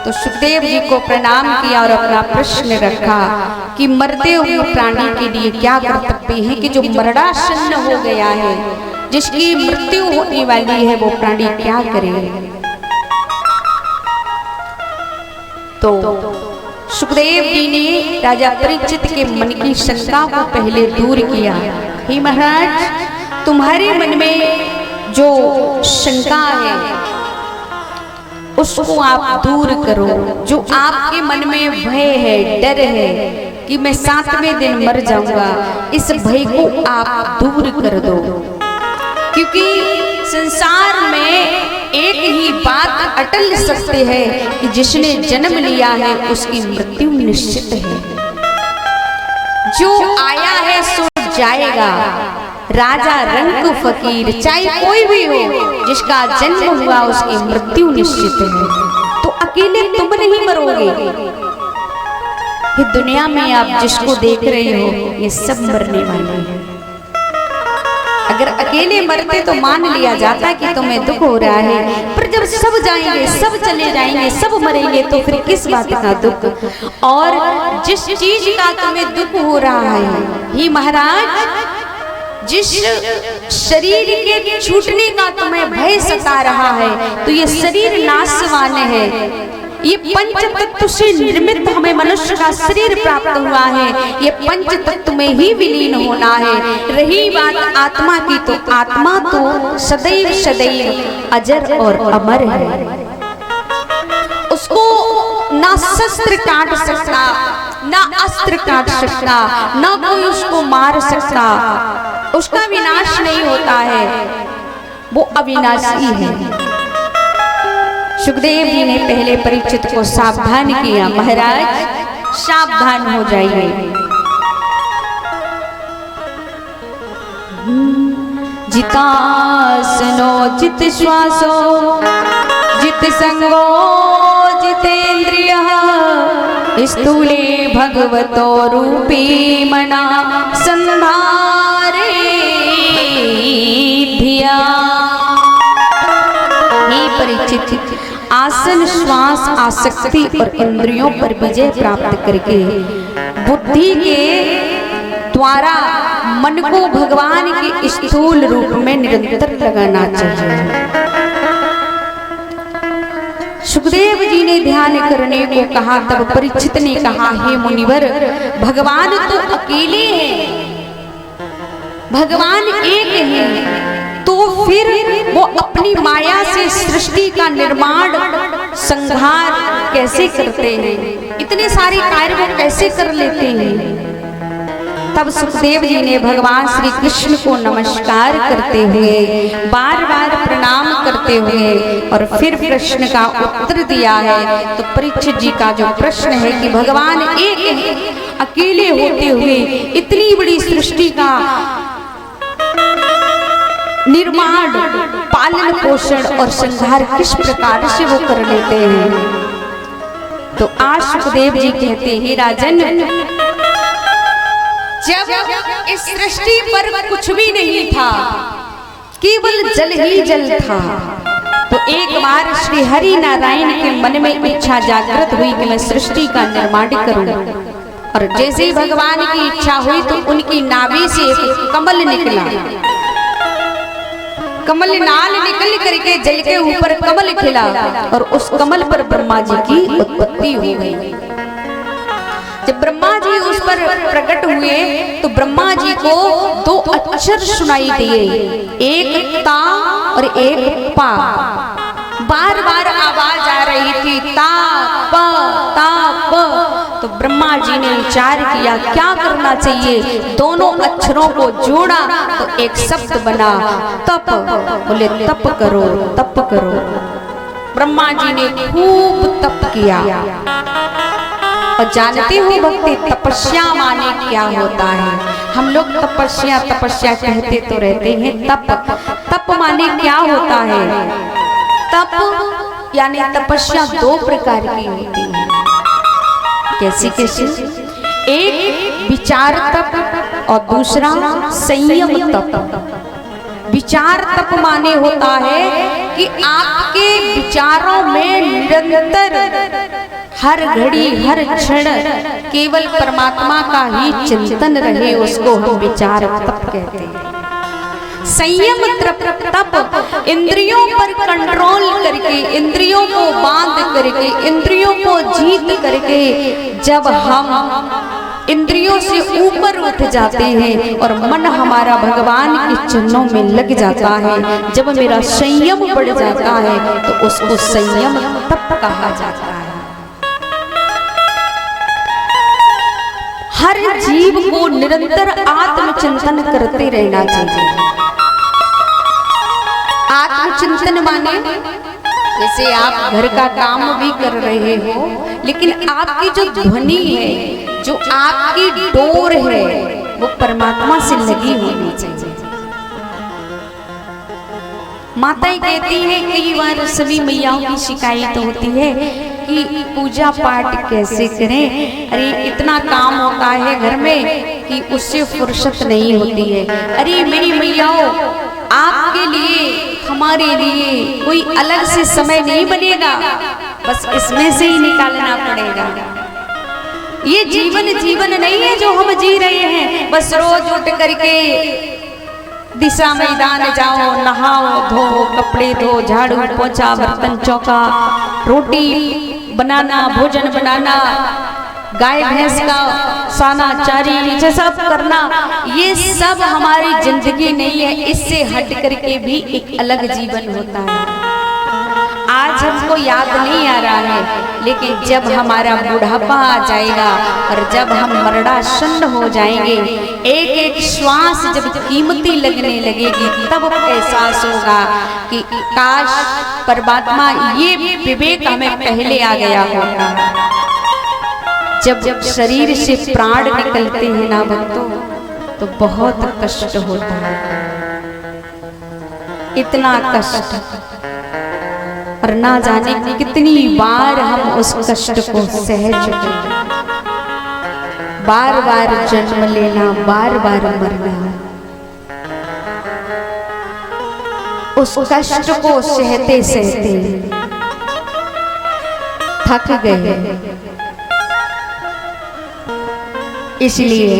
तो सुखदेव जी को प्रणाम किया और अपना प्रश्न रखा कि मरते हुए प्राणी के लिए क्या कर्तव्य है कि जो मरणासन्न हो गया है, जिसकी मृत्यु होने वाली है, वो प्राणी क्या करे। तो सुखदेव जी ने राजा परीक्षित के मन की शंका को पहले दूर किया। हे महाराज, तुम्हारे मन में जो शंका है उसको आप दूर करो। जो आपके मन में भय है, डर है कि मैं 7वें दिन मर जाऊंगा, इस भय को आप दूर कर दो। क्योंकि संसार में एक ही बात अटल सत्य है कि जिसने जन्म लिया है उसकी मृत्यु निश्चित है। जो आया है सो जाएगा। राजा रंक फकीर चाहे कोई भी हो, जिसका जन्म हुआ उसकी मृत्यु निश्चित है। तो अकेले तुम नहीं मरोगे। ये दुनिया में आप जिसको देख रहे हो ये सब मरने वाले हैं। अगर अकेले मरते तो मान लिया जाता कि तुम्हें दुख हो रहा है, पर जब सब जाएंगे, सब चले जाएंगे, सब मरेंगे तो फिर किस बात का दुख। और जिस चीज का तुम्हें दुख हो रहा है, ही महाराज, जिस शरीर के छूटने का तुम्हें भय सता रहा है, तो ये शरीर नाशवान है। ये पंच तत्व से निर्मित हमें मनुष्य का शरीर प्राप्त हुआ है। ये पंच तत्व में ही विलीन होना है। रही बात आत्मा की, तो आत्मा तो सदैव सदैव अजर और अमर है। उसको ना शस्त्र काट सकता, ना अस्त्र काट सकता, ना कोई उसको मार सकता। उसका विनाश नहीं होता है, वो अविनाशी है। सुखदेव जी ने पहले परीक्षित को सावधान किया, महाराज सावधान हो जाइए। जितासनो जित श्वासो जित संगो जितेन्द्रियः स्थूले भगवतो रूपी मना संधारे धिया। परीक्षित, आसन, श्वास, आसक्ति और इंद्रियों पर विजय प्राप्त करके बुद्धि के द्वारा मन को भगवान के स्थूल रूप में निरंतर लगाना चाहिए। सुखदेव जी ने ध्यान करने को कहा, तब परीक्षित ने कहा, हे मुनिवर, भगवान तो अकेले हैं, भगवान एक है, तो फिर वो अपनी माया से सृष्टि का निर्माण संहार कैसे करते हैं? इतने सारे कार्य वो कैसे कर लेते हैं? तब सुखदेव जी ने भगवान श्री कृष्ण को नमस्कार करते हुए, बार बार प्रणाम करते हुए और फिर प्रश्न का उत्तर दिया है। तो परीक्षित जी का जो प्रश्न है कि भगवान एक है, अकेले होते हुए इतनी बड़ी सृष्टि का निर्माण, पालन पोषण और संहार किस प्रकार से वो कर लेते हैं? तो आज सुखदेव जी कहते हैं, राजन, जब इस सृष्टि पर कुछ भी नहीं था, केवल जल ही जल था, तो एक बार श्री हरि नारायण के मन में इच्छा जागृत हुई कि मैं सृष्टि का निर्माण करूं। और जैसे ही भगवान की इच्छा हुई तो उनकी नाभि से एक कमल निकला। कमल नाल निकल करके जल के ऊपर कमल खिला और उस कमल पर ब्रह्मा जी की उत्पत्ति हो गई। जब ब्रह्मा जी उस पर प्रकट हुए तो ब्रह्मा जी को 2 अक्षर सुनाई दिए, एक ता और एक पा। बार बार आवाज आ रही थी, ता प ता प। तो ब्रह्मा जी ने विचार किया क्या करना चाहिए, दोनों अक्षरों को जोड़ा तो एक शब्द बना, तप। बोले तप करो, तप करो। ब्रह्मा जी ने खूब तप किया। और जानते हो भक्ति, तपस्या माने क्या होता है? हम लोग तपस्या तपस्या कहते तो रहते हैं, तप तप माने क्या होता है? तप यानी तपस्या 2 प्रकार की होती है। कैसी कैसी? एक विचार तप और दूसरा संयम तप। विचार तप माने होता है कि आपके विचारों में निरंतर हर घड़ी हर क्षण केवल परमात्मा का ही चिंतन रहे, उसको हम विचार तप कहते हैं। संयम तप इंद्रियों पर कंट्रोल करके, इंद्रियों को बांध करके, इंद्रियों को जीत करके जब हम इंद्रियों से ऊपर उठ जाते हैं और मन हमारा भगवान के चरणों में लग जाता है, जब मेरा संयम बढ़ जाता है तो उसको संयम तप कहा जाता है। हर जीव को निरंतर आत्मचिंतन करते रहना चाहिए। आत्मचिंतन माने जैसे आप घर का काम भी कर रहे हो, लेकिन आपकी जो ध्वनि है, जो आपकी डोर है, वो परमात्मा से लगी होनी चाहिए। माताएं कहती हैं, कई बार सभी मैयाओं की शिकायत होती है कि पूजा पाठ कैसे करें, अरे इतना काम होता है घर में कि उससे फुर्सत नहीं होती है। अरे मेरी मैयाओं, आपके लिए हमारे लिए कोई अलग से समय नहीं बनेगा, बस इसमें से ही निकालना पड़ेगा। ये जीवन नहीं है जो हम जी रहे हैं, बस रोज उठ करके दिशा मैदान जाओ, नहाओ धो, कपड़े धो, झाड़ू पोछा, बर्तन चौका, रोटी बनाना, भोजन बनाना, गाय भैंस का साना चारी ये सब करना, ये सब हमारी जिंदगी नहीं है। इससे हट करके भी एक अलग जीवन होता है। आज हमको याद नहीं आ रहा है, लेकिन जब हमारा बुढ़ापा आ जाएगा और जब हम मरणासन्न हो जाएंगे, एक एक श्वास जब कीमती लगने लगेगी, तब एहसास होगा कि काश परमात्मा ये विवेक हमें पहले आ गया होगा। जब शरीर से प्राण निकलते हैं ना भक्तों, तो बहुत कष्ट होता है, इतना कष्ट, और ना जाने कितनी बार हम उस कष्ट को सह चुके हैं। बार बार जन्म लेना, बार बार मरना, उस कष्ट को सहते सहते थक गए। इसलिए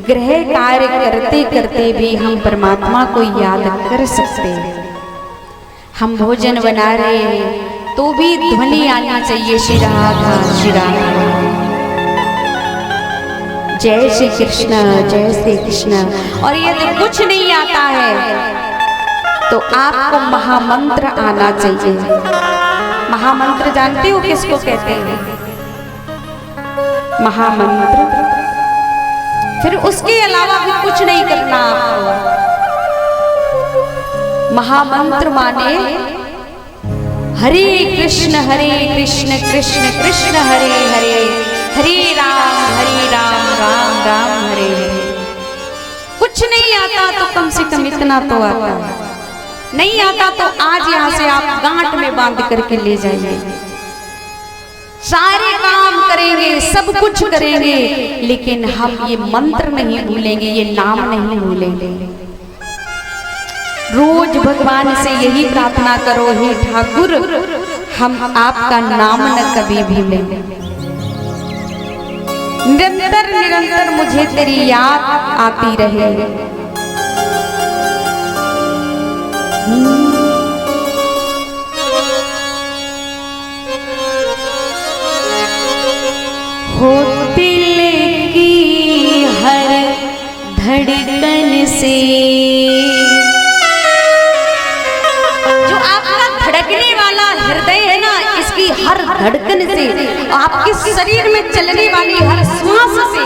गृह कार्य करते करते भी हम परमात्मा को याद कर सकते हैं। हम भोजन बना रहे हैं तो भी ध्वनि आनी चाहिए, श्री राधा श्री राधा, जय श्री कृष्ण जय श्री कृष्ण। और यदि कुछ नहीं आता है तो आपको महामंत्र आना चाहिए। महामंत्र जानते हो किसको कहते हैं? महामंत्र। फिर उसके अलावा भी कुछ नहीं करना आपको। महामंत्र माने हरे कृष्ण कृष्ण कृष्ण हरे हरे, हरे राम राम राम हरे हरे। कुछ नहीं आता तो कम से कम इतना तो आता है, नहीं आता तो आज यहाँ से आप गांठ में बांध करके ले जाइए। सारे काम करेंगे, सब कुछ करेंगे, लेकिन हम ये मंत्र नहीं भूलेंगे, ये नाम नहीं भूलेंगे। रोज भगवान से यही प्रार्थना करो, हे ठाकुर हम आपका नाम न कभी भूलें। निरंतर निरंतर मुझे तेरी याद आती रहे। हो दिल की हर धड़कन से, जो आपका धड़कने वाला हृदय है ना, इसकी हर धड़कन से, आपके शरीर में चलने वाली हर श्वास से